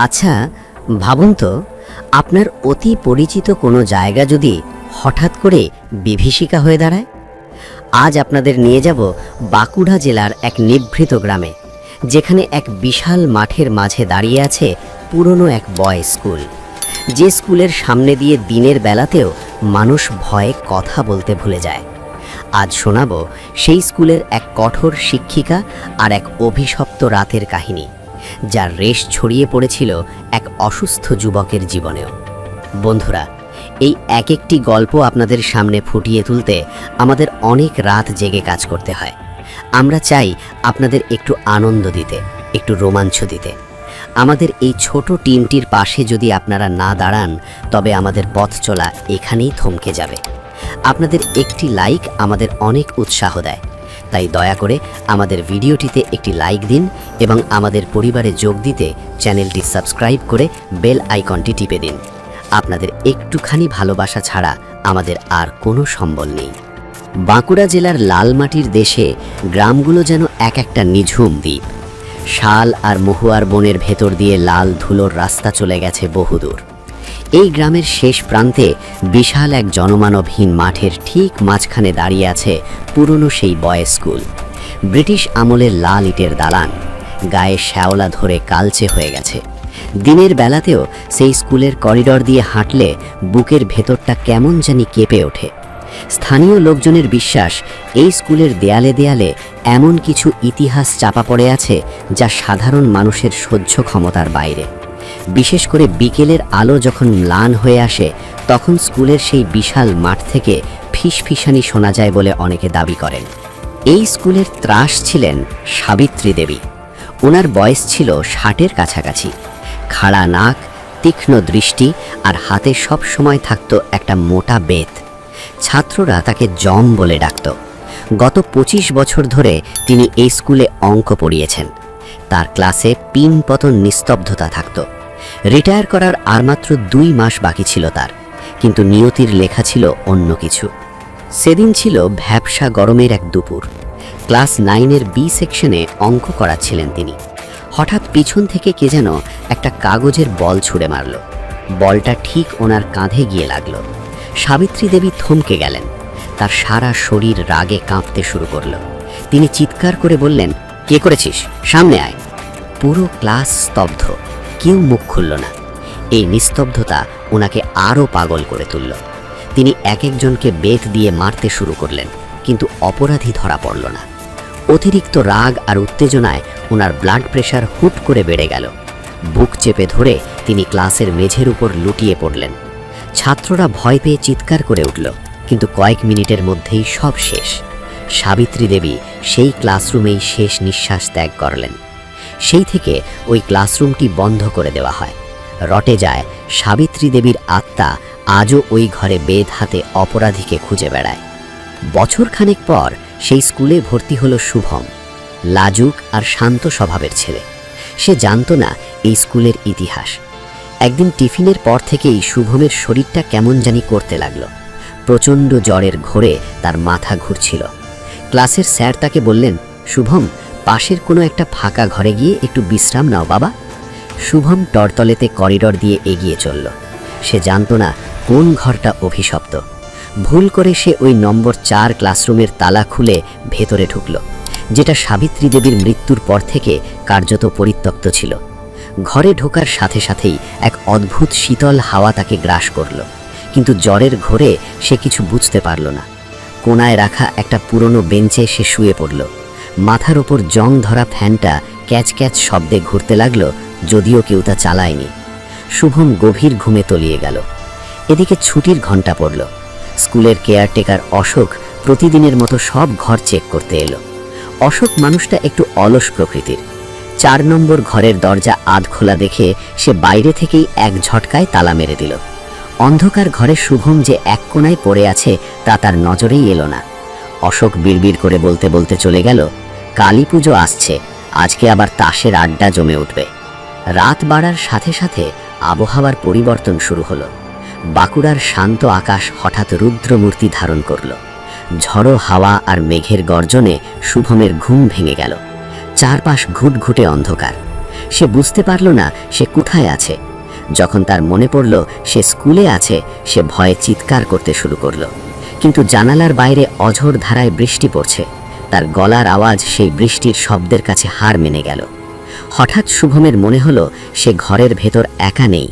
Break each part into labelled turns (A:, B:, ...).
A: আচ্ছা, ভাবুন তো, আপনার অতি পরিচিত কোনো জায়গা যদি হঠাৎ করে বিভীষিকা হয়ে দাঁড়ায়। আজ আপনাদের নিয়ে যাব বাঁকুড়া জেলার এক নিভৃত গ্রামে, যেখানে এক বিশাল মাঠের মাঝে দাঁড়িয়ে আছে পুরনো এক বয়েজ স্কুল, যে স্কুলের সামনে দিয়ে দিনের বেলাতেও মানুষ ভয়ে কথা বলতে ভুলে যায়। আজ শোনাবো সেই স্কুলের এক কঠোর শিক্ষিকা আর এক অভিশপ্ত রাতের কাহিনী, যার রেশ ছড়িয়ে পড়েছিল এক অসুস্থ যুবকের জীবনেও। বন্ধুরা, এই এক একটি গল্প আপনাদের সামনে ফুটিয়ে তুলতে আমাদের অনেক রাত জেগে কাজ করতে হয়। আমরা চাই আপনাদের একটু আনন্দ দিতে, একটু রোমাঞ্চ দিতে। আমাদের এই ছোট টিমটির পাশে যদি আপনারা না দাঁড়ান, তবে আমাদের পথ চলা এখানেই থমকে যাবে। আপনাদের একটি লাইক আমাদের অনেক উৎসাহ দেয়, তাই দয়া করে আমাদের ভিডিওটিতে একটি লাইক দিন এবং আমাদের পরিবারে যোগ দিতে চ্যানেলটি সাবস্ক্রাইব করে বেল আইকনটি টিপে দিন। আপনাদের একটুখানি ভালোবাসা ছাড়া আমাদের আর কোনো সম্বল নেই। বাঁকুড়া জেলার লালমাটির দেশে গ্রামগুলো যেন এক একটা নিঝুম দ্বীপ। শাল আর মহুয়ার বনের ভেতর দিয়ে লাল ধুলোর রাস্তা চলে গেছে বহুদূর। এই গ্রামের শেষ প্রান্তে বিশাল এক জনমানবহীন মাঠের ঠিক মাঝখানে দাঁড়িয়ে আছে পুরনো সেই বয়েজ স্কুল। ব্রিটিশ আমলের লাল ইটের দালান, গায়ে শ্যাওলা ধরে কালচে হয়ে গেছে। দিনের বেলাতেও সেই স্কুলের করিডর দিয়ে হাঁটলে বুকের ভেতরটা কেমন জানি কেঁপে ওঠে। স্থানীয় লোকজনের বিশ্বাস, এই স্কুলের দেয়ালে দেয়ালে এমন কিছু ইতিহাস চাপা পড়ে আছে যা সাধারণ মানুষের সহ্য ক্ষমতার বাইরে। বিশেষ করে বিকেলের আলো যখন ম্লান হয়ে আসে, তখন স্কুলের সেই বিশাল মাঠ থেকে ফিসফিসানি শোনা যায় বলে অনেকে দাবি করেন। এই স্কুলের ত্রাস ছিলেন সাবিত্রী দেবী। ওনার বয়স ছিল 60-এর কাছাকাছি। খাড়া নাক, তীক্ষ্ণ দৃষ্টি আর হাতে সব সময় থাকতো একটা মোটা বেত। ছাত্ররা তাকে জম বলে ডাকত। গত 25 বছর ধরে তিনি এই স্কুলে অঙ্ক পড়িয়েছেন। তার ক্লাসে পিনপতন নিস্তব্ধতা থাকত। রিটায়ার করার আর মাত্র 2 মাস বাকি ছিল তার, কিন্তু নিয়তির লেখা ছিল অন্য কিছু। সেদিন ছিল ভ্যাপসা গরমের এক দুপুর। ক্লাস 9-এর বি সেকশনে অঙ্ক করাচ্ছিলেন তিনি। হঠাৎ পিছন থেকে কে যেন একটা কাগজের বল ছুঁড়ে মারল। বলটা ঠিক ওনার কাঁধে গিয়ে লাগল। সাবিত্রী দেবী থমকে গেলেন। তার সারা শরীর রাগে কাঁপতে শুরু করল। তিনি চিৎকার করে বললেন, কে করেছিস? সামনে আয়। পুরো ক্লাস স্তব্ধ, কেউ মুখ খুলল না। এই নিস্তব্ধতা ওনাকে আরও পাগল করে তুলল। তিনি এক একজনকে বেত দিয়ে মারতে শুরু করলেন, কিন্তু অপরাধী ধরা পড়ল না। অতিরিক্ত রাগ আর উত্তেজনায় ওনার ব্লাড প্রেশার হুট করে বেড়ে গেল। বুক চেপে ধরে তিনি ক্লাসের মেঝের উপর লুটিয়ে পড়লেন। ছাত্ররা ভয় পেয়ে চিৎকার করে উঠল, কিন্তু কয়েক মিনিটের মধ্যেই সব শেষ। সাবিত্রী দেবী সেই ক্লাসরুমেই শেষ নিঃশ্বাস ত্যাগ করলেন। সেই থেকে ওই ক্লাসরুমটি বন্ধ করে দেওয়া হয়। রটে যায় সাবিত্রী দেবীর আত্মা আজও ওই ঘরে বেদ হাতে অপরাধীকে খুঁজে বেড়ায়। বছরখানেক পর সেই স্কুলে ভর্তি হলো শুভম। লাজুক আর শান্ত স্বভাবের ছেলে। সে জানত না এই স্কুলের ইতিহাস। একদিন টিফিনের পর থেকেই শুভমের শরীরটা কেমন জানি করতে লাগলো। প্রচণ্ড জ্বরের ঘোরে তার মাথা ঘুরছিল। ক্লাসের স্যার তাকে বললেন, শুভম, পাশের কোনো একটা ফাঁকা ঘরে গিয়ে একটু বিশ্রাম নাও বাবা। শুভম টরতলেতে করিডর দিয়ে এগিয়ে চলল। সে জানত না কোন ঘরটা অভিশপ্ত। ভুল করে সে ওই নম্বর 4 ক্লাসরুমের তালা খুলে ভেতরে ঢুকল, যেটা সাবিত্রী দেবীর মৃত্যুর পর থেকে কার্যত পরিত্যক্ত ছিল। ঘরে ঢোকার সাথে সাথেই এক অদ্ভুত শীতল হাওয়া তাকে গ্রাস করল, কিন্তু জ্বরের ঘোরে সে কিছু বুঝতে পারল না। কোনায় রাখা একটা পুরনো বেঞ্চে সে শুয়ে পড়ল। মাথার ওপর জং ধরা ফ্যানটা ক্যাচ ক্যাচ শব্দে ঘুরতে লাগলো, যদিও কেউ তা চালায়নি। শুভম গভীর ঘুমে তলিয়ে গেল। এদিকে ছুটির ঘণ্টা পড়ল। স্কুলের কেয়ারটেকার অশোক প্রতিদিনের মতো সব ঘর চেক করতে এলো। অশোক মানুষটা একটু অলস প্রকৃতির। 4 নম্বর ঘরের দরজা আধ খোলা দেখে সে বাইরে থেকেই এক ঝটকায় তালা মেরে দিল। অন্ধকার ঘরে শুভম যে এক কোণায় পড়ে আছে তা তার নজরেই এলো না। অশোক বিড়বিড় করে বলতে বলতে চলে গেল, কালী পুজো আসছে, আজকে আবার তাসের আড্ডা জমে উঠবে। রাত বাড়ার সাথে সাথে আবহাওয়ার পরিবর্তন শুরু হলো। বাঁকুড়ার শান্ত আকাশ হঠাৎ রুদ্রমূর্তি ধারণ করল। ঝড়ো হাওয়া আর মেঘের গর্জনে শুভমের ঘুম ভেঙে গেল। চারপাশ ঘুটঘুটে অন্ধকার। সে বুঝতে পারল না সে কোথায় আছে। যখন তার মনে পড়ল সে স্কুলে আছে, সে ভয়ে চিৎকার করতে শুরু করলো। কিন্তু জানালার বাইরে অঝোর ধারায় বৃষ্টি পড়ছে। তার গলার আওয়াজ সেই বৃষ্টির শব্দের কাছে হার মেনে গেল। হঠাৎ শুভমের মনে হলো সে ঘরের ভেতর একা নেই।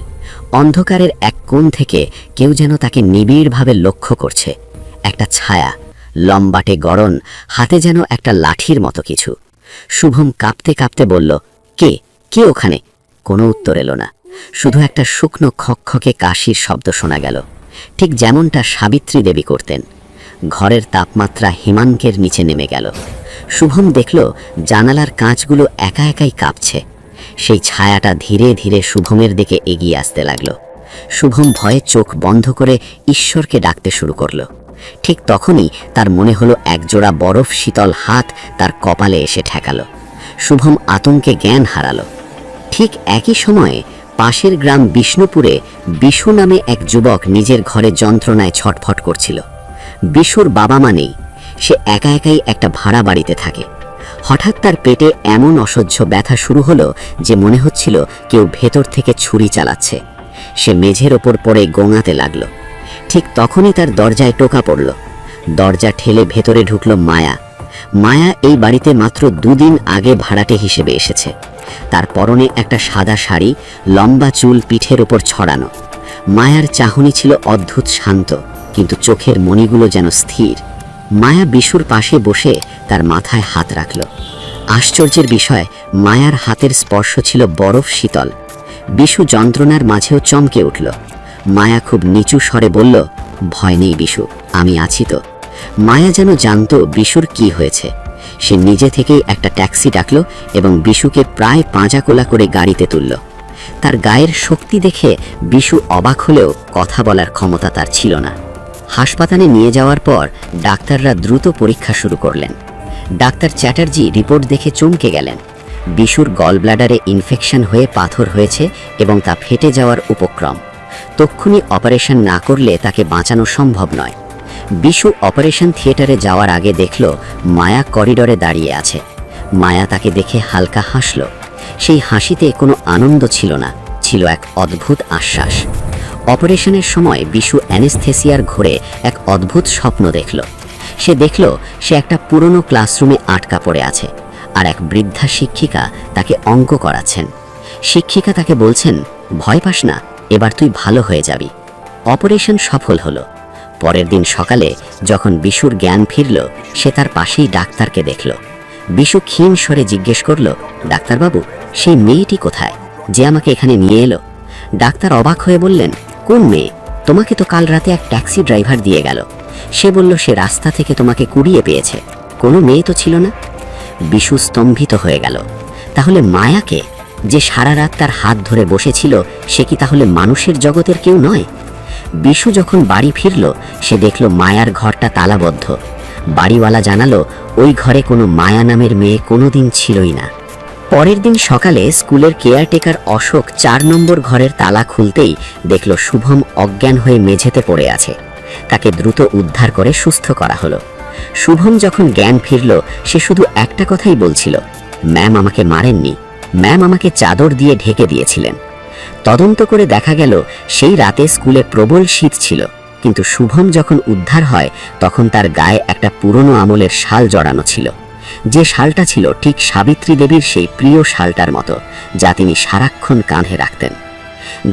A: অন্ধকারের এক কোণ থেকে কেউ যেন তাকে নিবিড়ভাবে লক্ষ্য করছে। একটা ছায়া, লম্বাটে গড়ন, হাতে যেন একটা লাঠির মতো কিছু। শুভম কাঁপতে কাঁপতে বলল, কে কে ওখানে? কোনো উত্তর এলো না। শুধু একটা শুকনো খকখকে কাশির শব্দ শোনা গেল, ঠিক যেমনটা সাবিত্রী দেবী করতেন। ঘরের তাপমাত্রা হিমাঙ্কের নিচে নেমে গেল। শুভম দেখল জানালার কাঁচগুলো একা একাই কাঁপছে। সেই ছায়াটা ধীরে ধীরে শুভমের দিকে এগিয়ে আসতে লাগলো। শুভম ভয়ে চোখ বন্ধ করে ঈশ্বরকে ডাকতে শুরু করলো। ঠিক তখনই তার মনে হলো একজোড়া বরফ শীতল হাত তার কপালে এসে ঠেকালো। শুভম আতঙ্কে জ্ঞান হারালো। ঠিক একই সময়ে পাশের গ্রাম বিষ্ণুপুরে বিশু নামে এক যুবক নিজের ঘরে যন্ত্রণায় ছটফট করছিল। বিশুর বাবা মা নেই, সে একা একাই একটা ভাড়া বাড়িতে থাকে। হঠাৎ তার পেটে এমন অসহ্য ব্যথা শুরু হলো যে মনে হচ্ছিল কেউ ভেতর থেকে ছুরি চালাচ্ছে। সে মেঝের ওপর পড়ে গোঙাতে লাগলো। ঠিক তখনই তার দরজায় টোকা পড়ল। দরজা ঠেলে ভেতরে ঢুকল মায়া। মায়া এই বাড়িতে মাত্র 2 দিন আগে ভাড়াটে হিসেবে এসেছে। তার পরনে একটা সাদা শাড়ি, লম্বা চুল পিঠের ওপর ছড়ানো। মায়ার চাহনি ছিল অদ্ভুত শান্ত, কিন্তু চোখের মণিগুলো যেন স্থির। মায়া বিশুর পাশে বসে তার মাথায় হাত রাখল। আশ্চর্যের বিষয়, মায়ার হাতের স্পর্শ ছিল বরফ শীতল। বিশু যন্ত্রণার মাঝেও চমকে উঠল। মায়া খুব নিচু স্বরে বলল, ভয় নেই বিশু, আমি আছি তো। মায়া যেন জানত বিশুর কি হয়েছে। সে নিজে থেকেই একটা ট্যাক্সি ডাকলো এবং বিশুকে প্রায় পাঁজাকোলা করে গাড়িতে তুলল। তার গায়ের শক্তি দেখে বিশু অবাক হলেও কথা বলার ক্ষমতা তার ছিল না। হাসপাতালে নিয়ে যাওয়ার পর ডাক্তাররা দ্রুত পরীক্ষা শুরু করলেন। ডাক্তার চ্যাটার্জি রিপোর্ট দেখে চমকে গেলেন। বিশুর গলব্লাডারে ইনফেকশন হয়ে পাথর হয়েছে এবং তা ফেটে যাওয়ার উপক্রম। তক্ষুনি অপারেশন না করলে তাকে বাঁচানো সম্ভব নয়। বিশু অপারেশন থিয়েটারে যাওয়ার আগে দেখল মায়া করিডোরে দাঁড়িয়ে আছে। মায়া তাকে দেখে হালকা হাসল। সেই হাসিতে কোনো আনন্দ ছিল না, ছিল এক অদ্ভুত আশ্বাস। অপারেশনের সময় বিশু অ্যানেস্থেসিয়ার ঘোরে এক অদ্ভুত স্বপ্ন দেখল। সে দেখল সে একটা পুরনো ক্লাসরুমে আটকা পড়ে আছে, আর এক বৃদ্ধা শিক্ষিকা তাকে অঙ্ক করাচ্ছেন। শিক্ষিকা তাকে বলছেন, ভয় পাস না, এবার তুই ভালো হয়ে যাবি। অপারেশন সফল হলো। পরের দিন সকালে যখন বিশুর জ্ঞান ফিরল, সে তার পাশেই ডাক্তারকে দেখল। বিশু ক্ষীণ স্বরে জিজ্ঞেস করল, ডাক্তারবাবু, সেই মেয়েটি কোথায় যে আমাকে এখানে নিয়ে এলো? ডাক্তার অবাক হয়ে বললেন, কোন মেয়ে? তোমাকে তো কাল রাতে এক ট্যাক্সি ড্রাইভার দিয়ে গেল। সে বলল সে রাস্তা থেকে তোমাকে কুড়িয়ে পেয়েছে। কোনো মেয়ে তো ছিল না। বিশু স্তম্ভিত হয়ে গেল। তাহলে মায়াকে, যে সারা রাত তার হাত ধরে বসেছিল, সে কি তাহলে মানুষের জগতের কেউ নয়? বিশু যখন বাড়ি ফিরল, সে দেখল মায়ার ঘরটা তালাবদ্ধ। বাড়িওয়ালা জানালো ওই ঘরে কোনো মায়া নামের মেয়ে কোনোদিন ছিলই না। পরের দিন সকালে স্কুলের কেয়ারটেকার অশোক 4 নম্বর ঘরের তালা খুলতেই দেখল শুভম অজ্ঞান হয়ে মেঝেতে পড়ে আছে। তাকে দ্রুত উদ্ধার করে সুস্থ করা হলো। শুভম যখন জ্ঞান ফিরল, সে শুধু একটা কথাই বলছিল, ম্যাম আমাকে মারেননি, ম্যাম আমাকে চাদর দিয়ে ঢেকে দিয়েছিলেন। তদন্ত করে দেখা গেল সেই রাতে স্কুলে প্রবল শীত ছিল, কিন্তু শুভম যখন উদ্ধার হয় তখন তার গায়ে একটা পুরনো আমলের শাল জড়ানো ছিল। যে শালটা ছিল ঠিক সাবিত্রী দেবীর সেই প্রিয় শালটার মতো, যা তিনি সারাক্ষণ কাঁধে রাখতেন।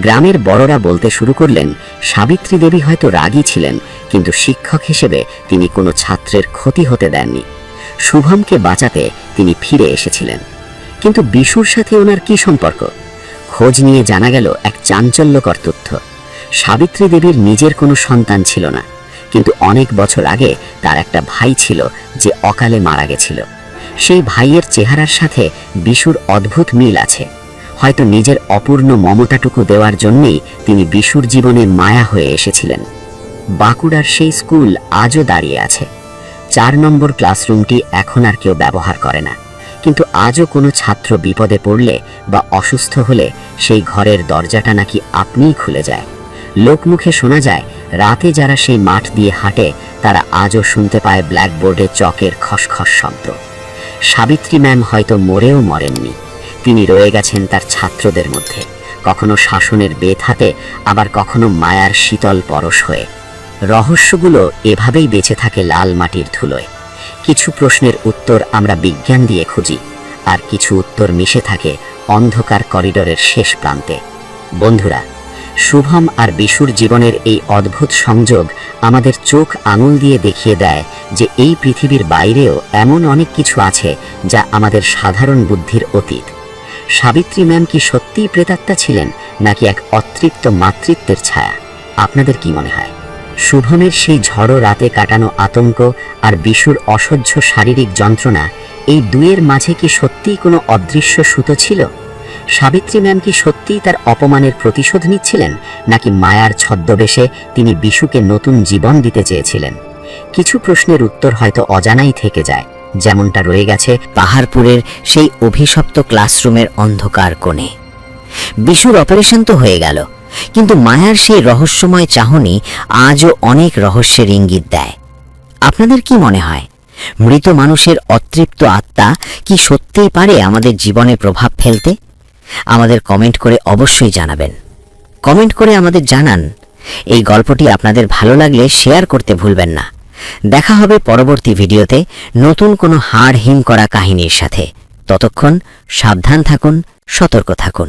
A: গ্রামের বড়রা বলতে শুরু করলেন, সাবিত্রী দেবী হয়তো রাগী ছিলেন, কিন্তু শিক্ষক হিসেবে তিনি কোনো ছাত্রের ক্ষতি হতে দেননি। শুভমকে বাঁচাতে তিনি ফিরে এসেছিলেন। কিন্তু বিশুর সাথে ওনার কি সম্পর্ক? খোঁজ নিয়ে জানা গেল এক চাঞ্চল্যকর তথ্য। সাবিত্রী দেবীর নিজের কোনো সন্তান ছিল না, কিন্তু অনেক বছর আগে তার একটা ভাই ছিল যে অকালে মারা গেছিল। সেই ভাইয়ের চেহারার সাথে বিশুর অদ্ভুত মিল আছে। হয়তো নিজের অপূর্ণ মমতাটুকু দেওয়ার জন্যেই তিনি বিশুর জীবনে মায়া হয়ে এসেছিলেন। বাঁকুড়ার সেই স্কুল আজও দাঁড়িয়ে আছে। 4 নম্বর ক্লাসরুমটি এখন আর কেউ ব্যবহার করে না, কিন্তু আজও কোনো ছাত্র বিপদে পড়লে বা অসুস্থ হলে সেই ঘরের দরজাটা নাকি আপনিই খুলে যায়। লোকমুখে শোনা যায়, রাতে যারা সেই মাঠ দিয়ে হাঁটে তারা আজও শুনতে পায় ব্ল্যাকবোর্ডে চকের খসখস শব্দ। সাবিত্রী ম্যাম হয়তো মরেও মরেননি, তিনি রয়ে গেছেন তার ছাত্রদের মধ্যে, কখনো শাসনের বেত হাতে, আবার কখনো মায়ার শীতল পরশ হয়ে। রহস্যগুলো এভাবেই বেঁচে থাকে লাল মাটির ধুলোয়। কিছু প্রশ্নের উত্তর আমরা বিজ্ঞান দিয়ে খুঁজি, আর কিছু উত্তর মিশে থাকে অন্ধকার করিডোরের শেষ প্রান্তে। বন্ধুরা, শুভম আর বিশুর জীবনের এই অদ্ভুত সংযোগ আমাদের চোখ আঙুল দিয়ে দেখিয়ে দেয় যে এই পৃথিবীর বাইরেও এমন অনেক কিছু আছে যা আমাদের সাধারণ বুদ্ধির অতীত। সাবিত্রী ম্যাম কি সত্যিই প্রেতাত্মা ছিলেন, নাকি এক অতৃপ্ত মাতৃত্বের ছায়া? আপনাদের কি মনে হয়? শুভমের সেই ঝড়ো রাতে কাটানো আতঙ্ক আর বিশুর অসহ্য শারীরিক যন্ত্রণা, এই দুয়ের মাঝে কি সত্যিই কোনো অদৃশ্য সুতো ছিল? সাবিত্রী ম্যাম কি সত্যিই তার অপমানের প্রতিশোধ নিচ্ছিলেন, নাকি মায়ার ছদ্মবেশে তিনি বিশুকে নতুন জীবন দিতে চেয়েছিলেন? কিছু প্রশ্নের উত্তর হয়তো অজানাই থেকে যায়, যেমনটা রয়ে গেছে পাহাড়পুরের সেই অভিশপ্ত ক্লাসরুমের অন্ধকার কোণে। বিশুর অপারেশন তো হয়ে গেল, কিন্তু মায়ার সেই রহস্যময় চাহনি আজও অনেক রহস্যের ইঙ্গিত দেয়। আপনাদের কি মনে হয়, মৃত মানুষের অতৃপ্ত আত্মা কি সত্যিই পারে আমাদের জীবনে প্রভাব ফেলতে? আমাদের কমেন্ট করে অবশ্যই জানাবেন। কমেন্ট করে আমাদের জানান। এই গল্পটি আপনাদের ভালো লাগলে শেয়ার করতে ভুলবেন না। দেখা হবে পরবর্তী ভিডিওতে নতুন কোনো হাড় হিম করা কাহিনীর সাথে। ততক্ষণ সাবধান থাকুন, সতর্ক থাকুন।